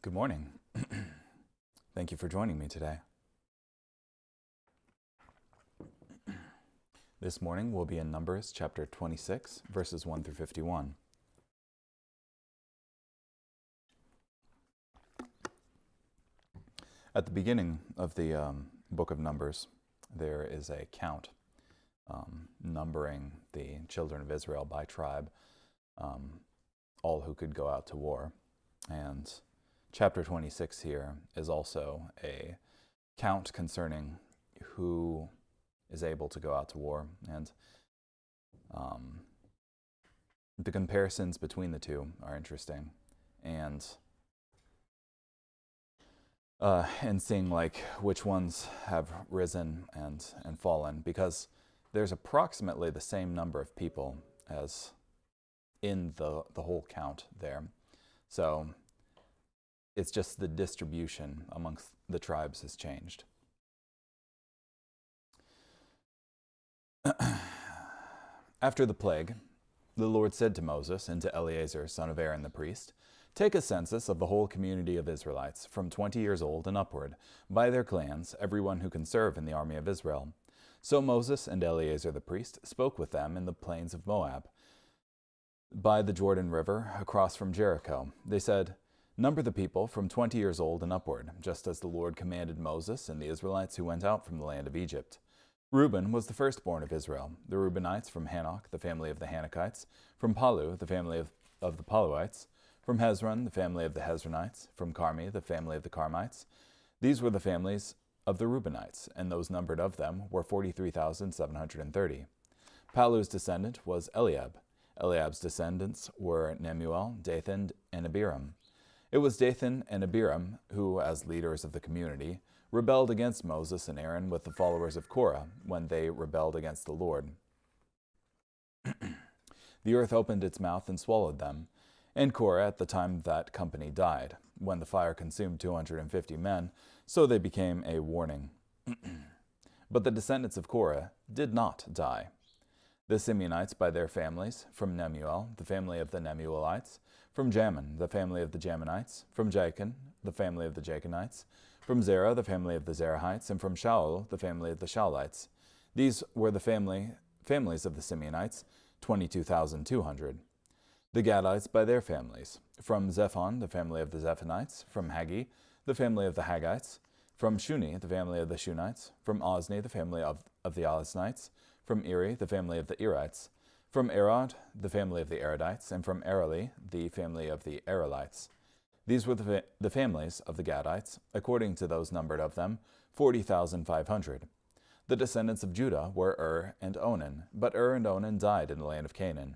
Good morning. Thank you for joining me today. This morning we'll be in Numbers chapter 26, verses 1 through 51. At the beginning of the book of Numbers, there is a count numbering the children of Israel by tribe, all who could go out to war. And chapter 26 here is also a count concerning who is able to go out to war, and the comparisons between the two are interesting, and seeing like which ones have risen and fallen, because there's approximately the same number of people as in the whole count there. So it's just the distribution amongst the tribes has changed. After the plague, the Lord said to Moses and to Eleazar, son of Aaron the priest, "Take a census of the whole community of Israelites, from 20 years old and upward, by their clans, everyone who can serve in the army of Israel." So Moses and Eleazar the priest spoke with them in the plains of Moab, by the Jordan River, across from Jericho. They said, "Number the people from 20 years old and upward, just as the Lord commanded Moses and the Israelites who went out from the land of Egypt." Reuben was the firstborn of Israel. The Reubenites from Hanok, the family of the Hanokites, from Palu, the family of the Paluites, from Hezron, the family of the Hezronites, from Carmi, the family of the Carmites. These were the families of the Reubenites, and those numbered of them were 43,730. Palu's descendant was Eliab. Eliab's descendants were Nemuel, Dathan, and Abiram. It was Dathan and Abiram who, as leaders of the community, rebelled against Moses and Aaron with the followers of Korah when they rebelled against the Lord. The earth opened its mouth and swallowed them, and Korah at the time that company died, when the fire consumed 250 men, so they became a warning. But the descendants of Korah did not die. The Simeonites by their families, from Nemuel, the family of the Nemuelites, from Jamin, the family of the Jaminites, from Jachin, the family of the Jachinites, from Zerah, the family of the Zerahites, and from Shaul, the family of the Shaulites. These were the families of the Simeonites, 22,200. The Gadites by their families, from Zephon, the family of the Zephonites, from Haggi, the family of the Haggites, from Shuni, the family of the Shunites, from Ozni, the family of the Oznites, from Eri, the family of the Erites, from Arod, the family of the Arodites, and from Areli, the family of the Arelites. These were the families of the Gadites, according to those numbered of them, 40,500. The descendants of Judah were and Onan, but and Onan died in the land of Canaan.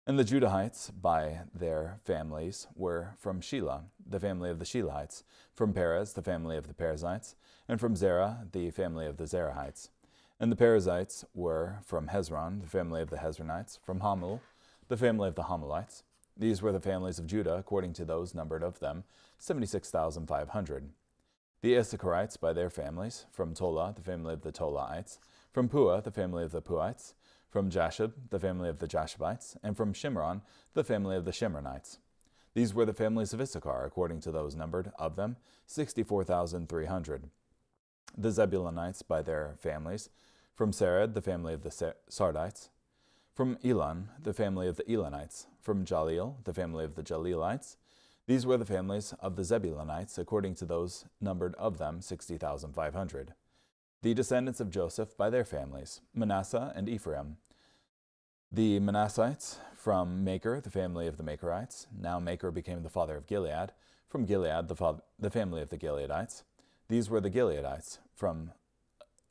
And the Judahites, by their families, were from Shelah, the family of the Shelahites, from Perez, the family of the Perizzites, and from Zerah, the family of the Zerahites. And the Perizzites were from Hezron, the family of the Hezronites, from Hamul, the family of the Hamulites. These were the families of Judah, according to those numbered of them, 76,500. The Issacharites by their families, from Tola, the family of the Tolaites, from Pua, the family of the Puites, from Jashub, the family of the Jashubites, and from Shimron, the family of the Shimronites. These were the families of Issachar, according to those numbered of them, 64,300. The Zebulunites by their families, from Sared, the family of the Sardites, from Elon, the family of the Elonites, from Jaleel, the family of the Jaleelites. These were the families of the Zebulunites, according to those numbered of them, 60,500. The descendants of Joseph by their families, Manasseh and Ephraim. The Manassites, from Machir, the family of the Machirites. Now Machir became the father of Gilead. From Gilead, the family of the Gileadites. These were the Gileadites, from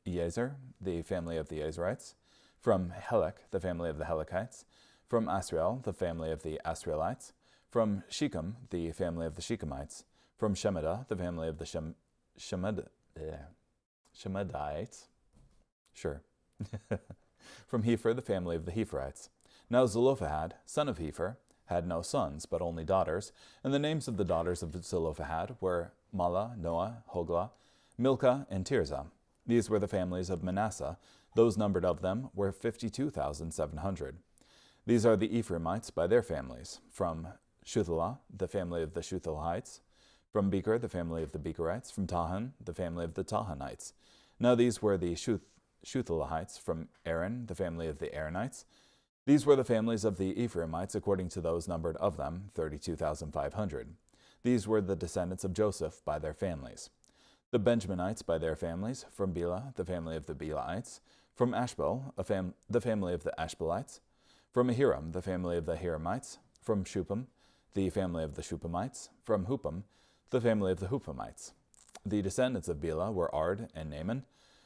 Ezer, the family of the Ezerites, from Helek, the family of the Helekites, from Asriel, the family of the Asrielites, from Shechem, the family of the Shechemites, from Shemida, the family of the Shemadites, sure, from Hepher, the family of the Hepherites. Now Zelophehad, son of Hepher, had no sons, but only daughters, and the names of the daughters of Zelophehad were Mala, Noah, Hoglah, Milcah, and Tirzah. These were the families of Manasseh. Those numbered of them were 52,700. These are the Ephraimites by their families, from Shuthelah, the family of the Shuthelahites, From Becher, the family of the Becherites. From Tahan, the family of the Tahanites. Now these were the Shuthalahites. From Aaron, the family of the Aaronites. These were the families of the Ephraimites, according to those numbered of them, 32,500. These were the descendants of Joseph by their families. The Benjaminites by their families. From Bela, the family of the Belaites. From Ashbel, the family of the Ashbelites. From Ahiram, the family of the Hiramites. From Shupam, the family of the Shupamites. From Hupam, the family of the Hupamites. The descendants of Bela were Ard and Naaman.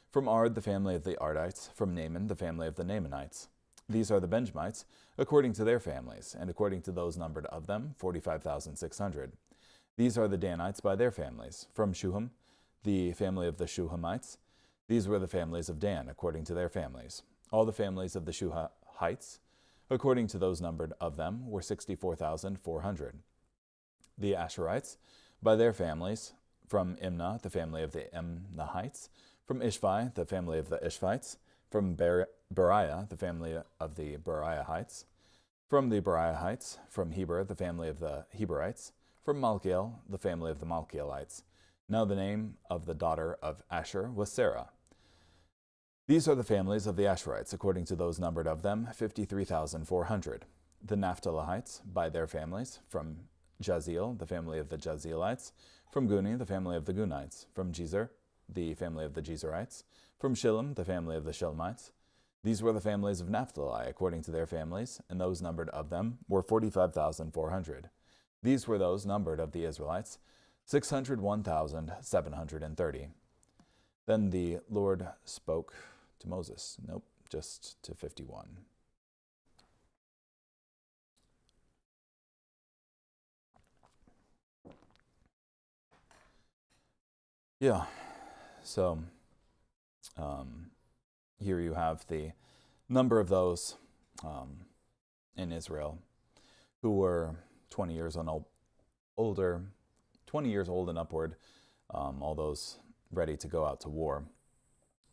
From Ard, the family of the Ardites. From Naaman, the family of the Naamanites. These are the Benjamites, according to their families, and according to those numbered of them, 45,600. These are the Danites by their families. From Shuham, the family of the Shuhamites. These were the families of Dan, according to their families. All the families of the Shuhites, according to those numbered of them, were 64,400. The Asherites, by their families. From Imnah, the family of the Imnahites. From Ishvi, the family of the Ishvites. From Beriah, the family of the Beriahites. From the Beriahites. From Heber, the family of the Heberites. From Malkiel, the family of the Malkielites. Now the name of the daughter of Asher was Sarah. These are the families of the Asherites, according to those numbered of them, 53,400. The Naphtalites, by their families. From Jaziel, the family of the Jazielites. From Guni, the family of the Gunites. From Jezer, the family of the Jezerites. From Shillam, the family of the Shilmites. These were the families of Naphtali, according to their families, and those numbered of them were 45,400. These were those numbered of the Israelites, 601,730. Then the Lord spoke to Moses. Nope, just to 51. Yeah, so here you have the number of those in Israel who were 20 years and older, 20 years old and upward, all those ready to go out to war,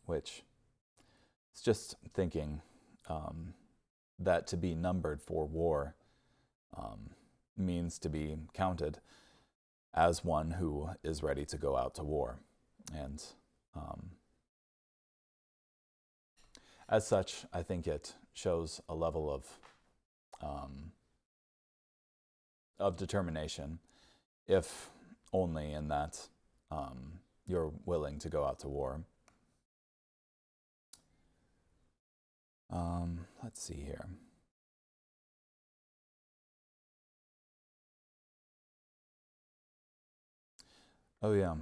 which it's just thinking that to be numbered for war means to be counted as one who is ready to go out to war. And as such, I think it shows a level of determination, if only in that you're willing to go out to war. Let's see here. Oh yeah.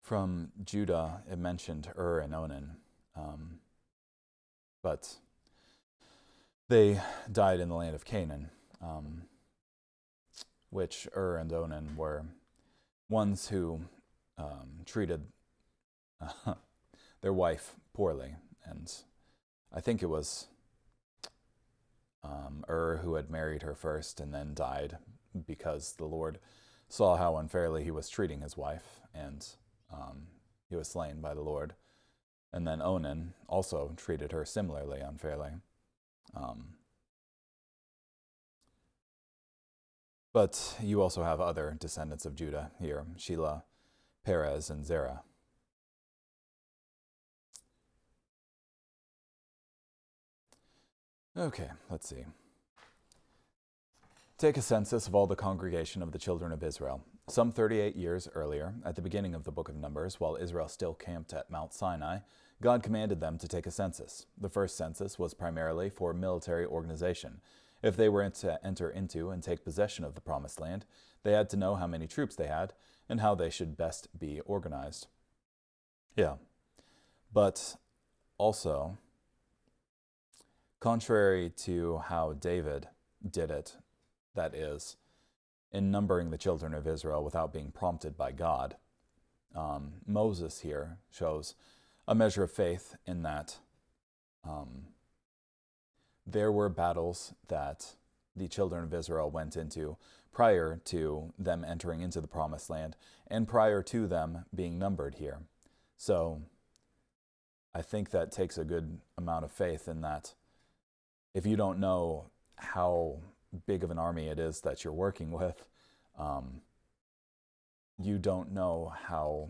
From Judah, it mentioned and Onan, but they died in the land of Canaan, which and Onan were ones who treated their wife poorly, and I think it was who had married her first and then died because the Lord saw how unfairly he was treating his wife, and he was slain by the Lord. And then Onan also treated her similarly unfairly. But you also have other descendants of Judah here, Shelah, Perez, and Zerah. Okay, let's see. Take a census of all the congregation of the children of Israel. Some 38 years earlier, at the beginning of the book of Numbers, while Israel still camped at Mount Sinai, God commanded them to take a census. The first census was primarily for military organization. If they were to enter into and take possession of the Promised Land, they had to know how many troops they had and how they should best be organized. Yeah, but also, contrary to how David did it, that is, in numbering the children of Israel without being prompted by God, Moses here shows a measure of faith in that there were battles that the children of Israel went into prior to them entering into the Promised Land and prior to them being numbered here. So I think that takes a good amount of faith in that if you don't know how big of an army it is that you're working with, you don't know how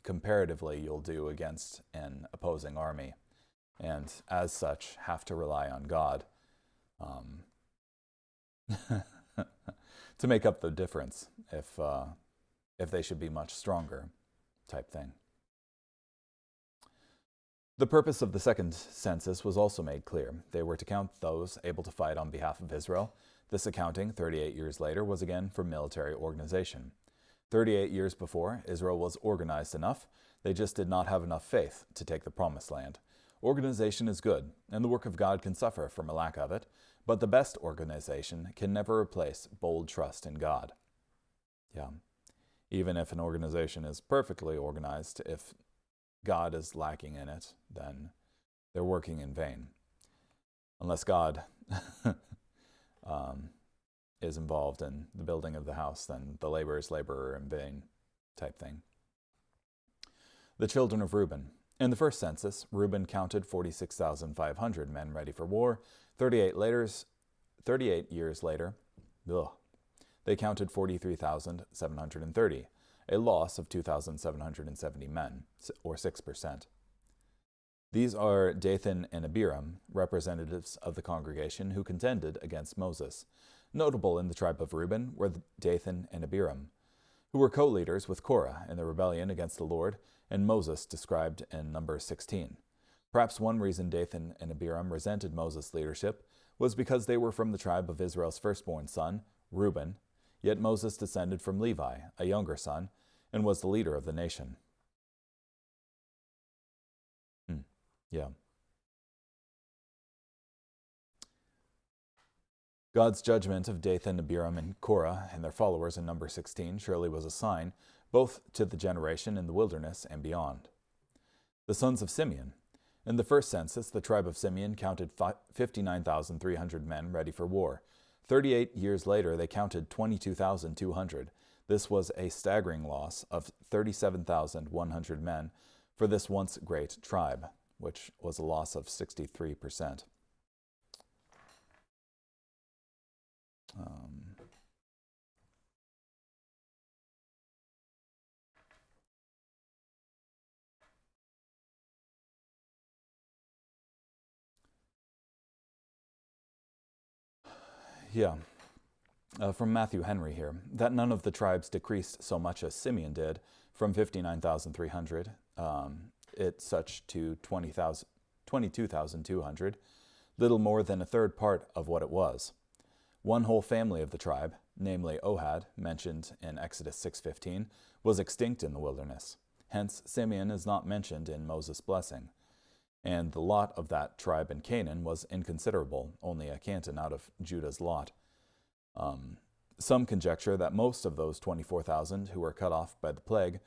comparatively you'll do against an opposing army, and as such have to rely on God to make up the difference if they should be much stronger, type thing. The purpose of the second census was also made clear. They were to count those able to fight on behalf of Israel. This accounting, 38 years later, was again for military organization. 38 years before, Israel was organized enough. They just did not have enough faith to take the promised land. Organization is good, and the work of God can suffer from a lack of it, but the best organization can never replace bold trust in God. Yeah. Even if an organization is perfectly organized, if God is lacking in it, then they're working in vain. Unless God is involved in the building of the house, then the laborers labor in vain, type thing. The children of Reuben. In the first census, Reuben counted 46,500 men ready for war. 38 years later, they counted 43,730, a loss of 2,770 men, or 6%. These are Dathan and Abiram, representatives of the congregation who contended against Moses. Notable in the tribe of Reuben were Dathan and Abiram, who were co-leaders with Korah in the rebellion against the Lord, and Moses described in Numbers 16. Perhaps one reason Dathan and Abiram resented Moses' leadership was because they were from the tribe of Israel's firstborn son, Reuben, yet Moses descended from Levi, a younger son, and was the leader of the nation. Yeah. God's judgment of Dathan, Abiram, and Korah and their followers in Numbers 16 surely was a sign, both to the generation in the wilderness and beyond. The sons of Simeon. In the first census, the tribe of Simeon counted 59,300 men ready for war. 38 years later, they counted 22,200. This was a staggering loss of 37,100 men for this once great tribe, which was a loss of 63%. From Matthew Henry here, that none of the tribes decreased so much as Simeon did, from 59,300, it such to 22,200, little more than a third part of what it was. One whole family of the tribe, namely Ohad, mentioned in Exodus 6:15, was extinct in the wilderness. Hence, Simeon is not mentioned in Moses' blessing. And the lot of that tribe in Canaan was inconsiderable, only a canton out of Judah's lot. Some conjecture that most of those 24,000 who were cut off by the plague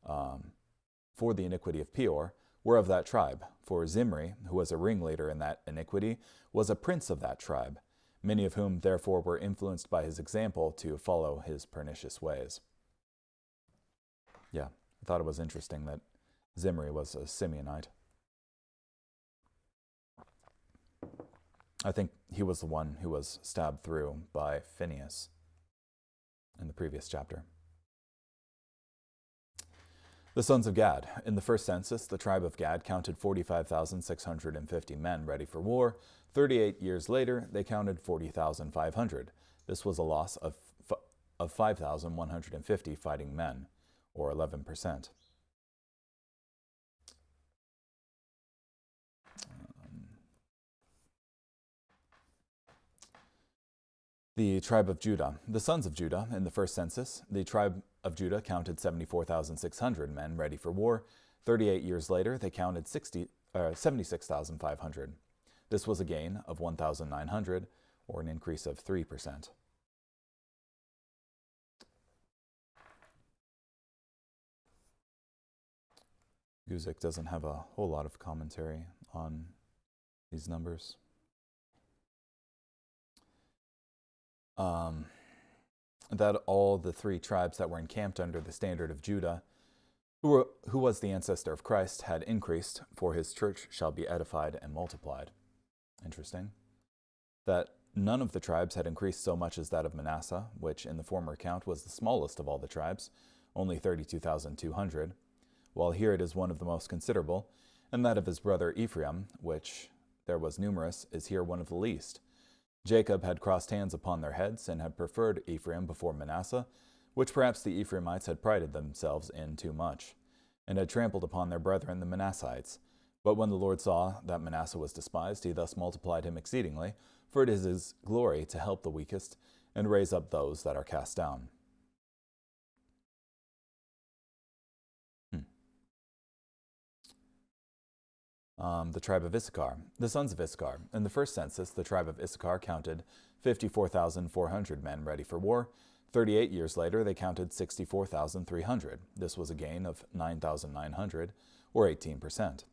for the iniquity of Peor were of that tribe, for Zimri, who was a ringleader in that iniquity, was a prince of that tribe, many of whom therefore were influenced by his example to follow his pernicious ways. Yeah, I thought it was interesting that Zimri was a Simeonite. I think he was the one who was stabbed through by Phinehas in the previous chapter. The sons of Gad. In the first census, the tribe of Gad counted 45,650 men ready for war. 38 years later, they counted 40,500. This was a loss of 5,150 fighting men, or 11%. The tribe of Judah. The sons of Judah in the first census, the tribe of Judah counted 74,600 men ready for war. 38 years later, they counted 76,500. This was a gain of 1,900, or an increase of 3%. Guzik doesn't have a whole lot of commentary on these numbers. That all the three tribes that were encamped under the standard of Judah who was the ancestor of Christ, had increased, for his church shall be edified and multiplied. Interesting. That none of the tribes had increased so much as that of Manasseh, which in the former account was the smallest of all the tribes, only 32,200, while here it is one of the most considerable, and that of his brother Ephraim, which there was numerous, is here one of the least. Jacob had crossed hands upon their heads, and had preferred Ephraim before Manasseh, which perhaps the Ephraimites had prided themselves in too much, and had trampled upon their brethren the Manassites. But when the Lord saw that Manasseh was despised, he thus multiplied him exceedingly, for it is his glory to help the weakest, and raise up those that are cast down. The tribe of Issachar. The sons of Issachar. In the first census, the tribe of Issachar counted 54,400 men ready for war. 38 years later, they counted 64,300. This was a gain of 9,900, or 18%.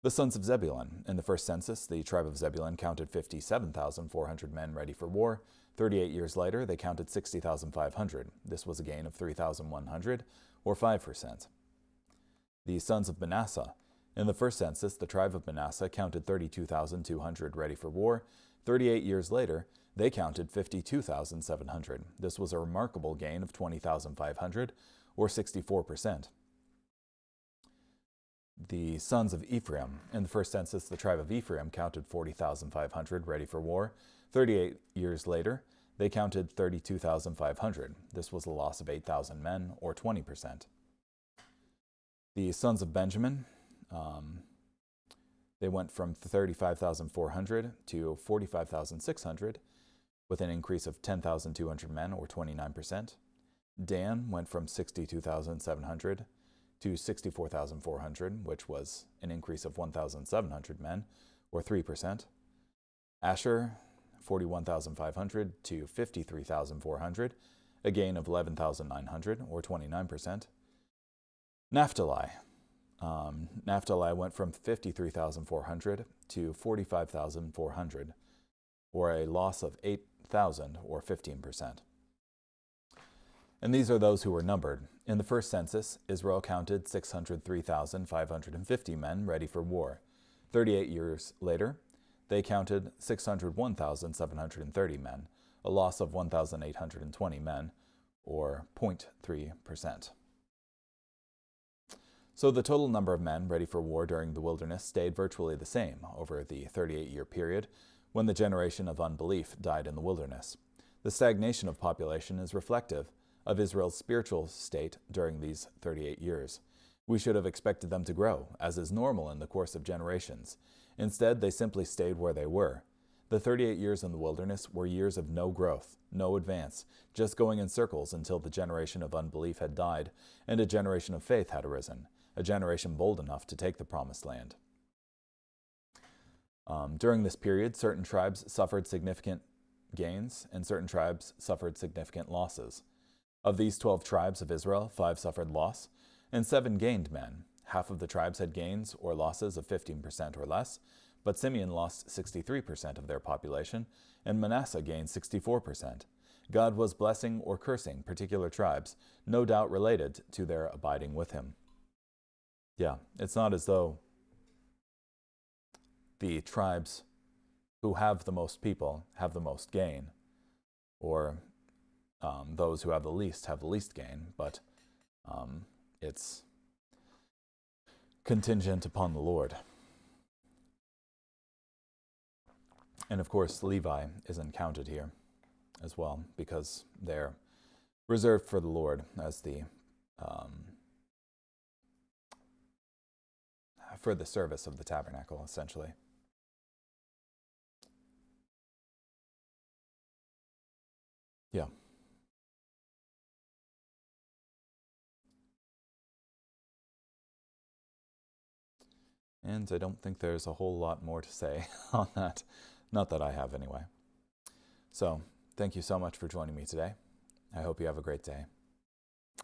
The sons of Zebulun. In the first census, the tribe of Zebulun counted 57,400 men ready for war. 38 years later, they counted 60,500. This was a gain of 3,100, or 5%. The sons of Manasseh. In the first census, the tribe of Manasseh counted 32,200 ready for war. 38 years later, they counted 52,700. This was a remarkable gain of 20,500, or 64%. The sons of Ephraim. In the first census, the tribe of Ephraim counted 40,500 ready for war. 38 years later, they counted 32,500. This was a loss of 8,000 men, or 20%. The sons of Benjamin. They went from 35,400 to 45,600, with an increase of 10,200 men, or 29%. Dan went from 62,700 to 64,400, which was an increase of 1,700 men, or 3%. Asher, 41,500 to 53,400, a gain of 11,900, or 29%. Naphtali. Naphtali went from 53,400 to 45,400, or a loss of 8,000, or 15%. And these are those who were numbered. In the first census, Israel counted 603,550 men ready for war. 38 years later, they counted 601,730 men, a loss of 1,820 men, or 0.3%. So the total number of men ready for war during the wilderness stayed virtually the same over the 38-year period when the generation of unbelief died in the wilderness. The stagnation of population is reflective of Israel's spiritual state during these 38 years. We should have expected them to grow, as is normal in the course of generations. Instead, they simply stayed where they were. The 38 years in the wilderness were years of no growth, no advance, just going in circles until the generation of unbelief had died and a generation of faith had arisen, a generation bold enough to take the promised land. During this period, certain tribes suffered significant gains and certain tribes suffered significant losses. Of these 12 tribes of Israel, 5 suffered loss and 7 gained men. Half of the tribes had gains or losses of 15% or less, but Simeon lost 63% of their population, and Manasseh gained 64%. God was blessing or cursing particular tribes, no doubt related to their abiding with him. Yeah, it's not as though the tribes who have the most people have the most gain, or those who have the least gain, but it's contingent upon the Lord. And of course, Levi isn't counted here as well, because they're reserved for the Lord as the for the service of the tabernacle, essentially. Yeah. And I don't think there's a whole lot more to say on that. Not that I have, anyway. So, thank you so much for joining me today. I hope you have a great day.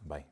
Bye.